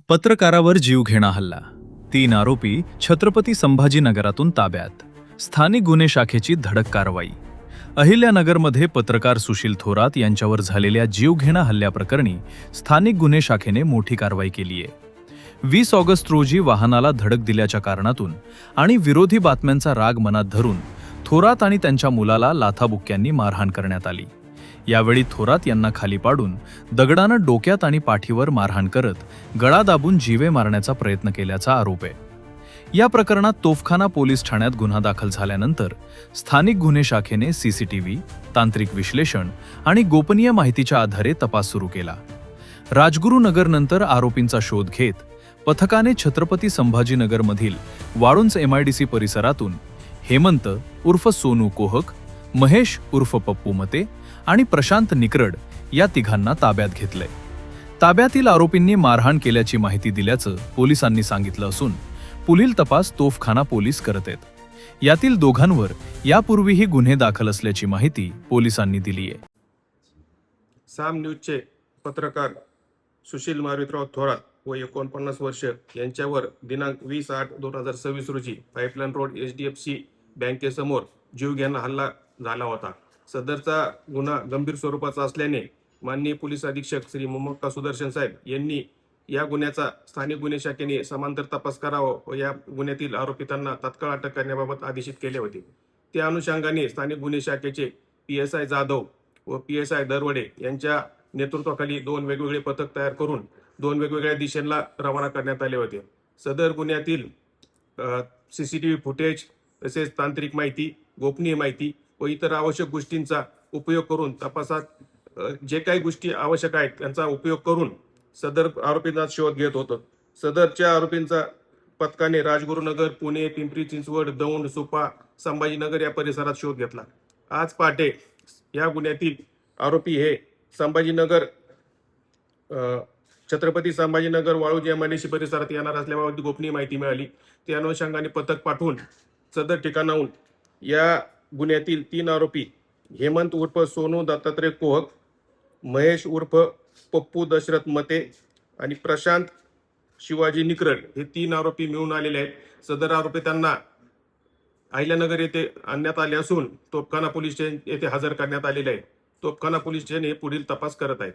पत्रकारावर जीवघेणा हल्ला. 3 आरोपी छत्रपती संभाजीनगरातून ताब्यात. स्थानिक गुन्हे शाखेची धडक कारवाई. अहिल्यानगरमध्ये पत्रकार सुशील थोरात यांच्यावर झालेल्या जीवघेणा हल्ल्याप्रकरणी स्थानिक गुन्हे शाखेने मोठी कारवाई केली आहे. 20 ऑगस्ट रोजी वाहनाला धडक दिल्याच्या कारणातून आणि विरोधी बातम्यांचा राग मनात धरून थोरात आणि त्यांच्या मुलाला लाथाबुक्क्यांनी मारहाण करण्यात आली. यावेळी थोरात यांना खाली पाडून दगडानं डोक्यात आणि पाठीवर मारहाण करत गळा दाबून जीवे मारण्याचा प्रयत्न केल्याचा आरोप आहे. या प्रकरणात तोफखाना पोलीस ठाण्यात गुन्हा दाखल झाल्यानंतर स्थानिक गुन्हे शाखेने सीसीटीव्ही, तांत्रिक विश्लेषण आणि गोपनीय माहितीच्या आधारे तपास सुरू केला. राजगुरुनगरनंतर आरोपींचा शोध घेत पथकाने छत्रपती संभाजीनगरमधील वाळुंज MIDC परिसरातून हेमंत उर्फ सोनू कोहक, महेश उर्फ पप्पू मते आणि प्रशांत निकरड या तिघांना ताब्यात घेतलंय. ताब्यातील आरोपींनी मारहाण केल्याची माहिती दिल्याचं पोलिसांनी सांगितलं असून पुढील तपास तोफखाना पोलीस करत आहेत. यातील दोघांवर यापूर्वीही गुन्हे दाखल असल्याची माहिती पोलिसांनी दिली आहे. साम न्यूजचे पत्रकार सुशील मारुतराव थोरात व 49 वर्ष यांच्यावर दिनांक 20/8/2026 रोजी पाईपलाईन रोड HDFC बँकेसमोर जीवघेणा हल्ला झाला होता. सदरचा गुन्हा गंभीर स्वरूपाचा असल्याने माननीय पोलीस अधीक्षक श्री मोमक्का सुदर्शन साहेब यांनी या गुन्ह्याचा स्थानिक गुन्हे शाखेने समांतर तपास करावा व या गुन्ह्यातील आरोपितांना तात्काळ अटक करण्याबाबत आदेशित केले होते. त्या अनुषंगाने स्थानिक गुन्हे शाखेचे PSI जाधव व PSI दरवडे यांच्या नेतृत्वाखाली 2 वेगवेगळे पथक तयार करून 2 वेगवेगळ्या दिशेला रवाना करण्यात आले होते. सदर गुन्ह्यातील CCTV फुटेज तसेच तांत्रिक माहिती, गोपनीय माहिती व इतर आवश्यक गोष्टींचा उपयोग करून तपासात जे काही गोष्टी आवश्यक आहेत त्यांचा उपयोग करून सदर आरोपींचा शोध घेत होतं. सदरच्या आरोपींचा पथकाने राजगुरुनगर, पुणे, पिंपरी चिंचवड, दौंड, सुपा, संभाजीनगर या परिसरात शोध घेतला. आज पहाटे या गुन्ह्यातील आरोपी हे संभाजीनगर छत्रपती संभाजीनगर वाळुंज MIDC परिसरात येणार असल्याबाबत गोपनीय माहिती मिळाली. त्या अनुषंगाने पथक पाठवून सदर ठिकाणाहून या गुन्ह्यातील 3 आरोपी हेमंत उर्फ सोनू दत्तात्रय कोहक, महेश उर्फ पप्पू दशरथ मते आणि प्रशांत शिवाजी निकरड हे 3 आरोपी मिळून आलेले आहेत. सदर आरोपी त्यांना अहिल्यानगर येथे आणण्यात आले असून तोफखाना पोलीस स्टेशन येथे हजर करण्यात आलेले आहे. तोफखाना पोलीस स्टेशन हे पुढील तपास करत आहेत.